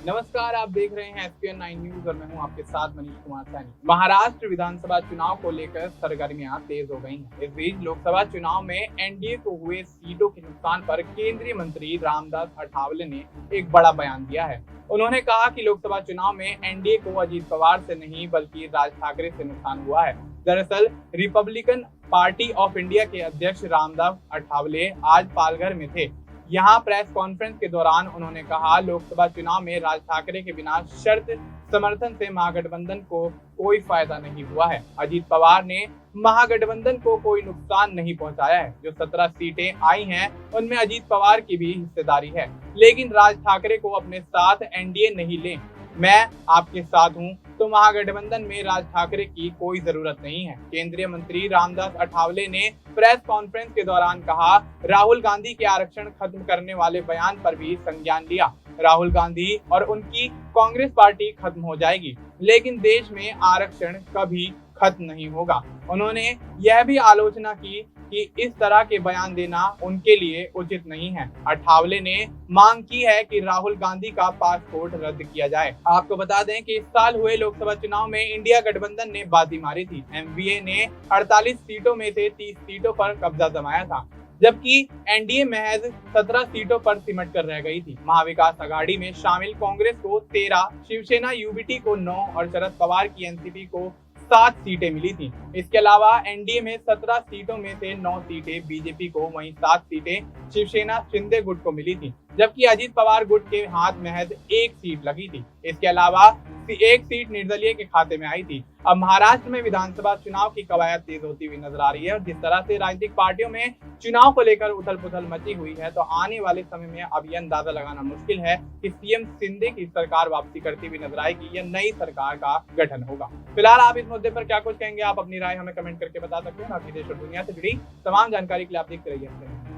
नमस्कार, आप देख रहे हैं एसपीएन 9 न्यूज और मैं हूं आपके साथ मनीष कुमार सैनी। महाराष्ट्र विधानसभा चुनाव को लेकर सरगर्मियां तेज हो गई हैं। इस बीच लोकसभा चुनाव में एनडीए को हुए सीटों के नुकसान पर केंद्रीय मंत्री रामदास अठावले ने एक बड़ा बयान दिया है। उन्होंने कहा कि लोकसभा चुनाव में एनडीए को अजीत पवार से नहीं बल्कि राज ठाकरे से नुकसान हुआ है। दरअसल रिपब्लिकन पार्टी ऑफ इंडिया के अध्यक्ष रामदास अठावले आज पालघर में थे। यहाँ प्रेस कॉन्फ्रेंस के दौरान उन्होंने कहा, लोकसभा चुनाव में राज ठाकरे के बिना शर्त समर्थन से महागठबंधन को कोई फायदा नहीं हुआ है। अजीत पवार ने महागठबंधन को कोई नुकसान नहीं पहुंचाया है। जो 17 सीटें आई हैं उनमें अजीत पवार की भी हिस्सेदारी है, लेकिन राज ठाकरे को अपने साथ एनडीए नहीं ले। मैं आपके साथ हूं तो महागठबंधन में राज ठाकरे की कोई जरूरत नहीं है। केंद्रीय मंत्री रामदास अठावले ने प्रेस कॉन्फ्रेंस के दौरान कहा, राहुल गांधी के आरक्षण खत्म करने वाले बयान पर भी संज्ञान लिया। राहुल गांधी और उनकी कांग्रेस पार्टी खत्म हो जाएगी, लेकिन देश में आरक्षण कभी खत्म नहीं होगा। उन्होंने यह भी आलोचना की कि इस तरह के बयान देना उनके लिए उचित नहीं है। अठावले ने मांग की है कि राहुल गांधी का पासपोर्ट रद्द किया जाए। आपको बता दें कि इस साल हुए लोकसभा चुनाव में इंडिया गठबंधन ने बाजी मारी थी। एमवीए ने 48 सीटों में से 30 सीटों पर कब्जा जमाया था, जबकि एनडीए महज 17 सीटों पर सिमट कर रह गई थी। महाविकास आघाड़ी में शामिल कांग्रेस को 13, शिवसेना यूबीटी को 9 और शरद पवार की एनसीपी को 7 सीटें मिली थी। इसके अलावा एनडीए में 17 सीटों में से 9 सीटें बीजेपी को, वहीं 7 सीटें शिवसेना शिंदे गुट को मिली थी, जबकि अजीत पवार गुट के हाथ महज 1 सीट लगी थी। इसके अलावा 1 सीट निर्दलीय के खाते में आई थी। अब महाराष्ट्र में विधानसभा चुनाव की कवायद तेज होती हुई नजर आ रही है और जिस तरह से राजनीतिक पार्टियों में चुनाव को लेकर उथल पुथल मची हुई है, तो आने वाले समय में अब यह अंदाजा लगाना मुश्किल है कि सीएम शिंदे की सरकार वापसी करती हुई नजर आएगी या नई सरकार का गठन होगा। फिलहाल आप इस मुद्दे पर क्या कुछ कहेंगे? आप अपनी राय हमें कमेंट करके बता सकते हैं। बाकी देश और दुनिया से जुड़ी तमाम जानकारी के लिए आप देखते रहिए।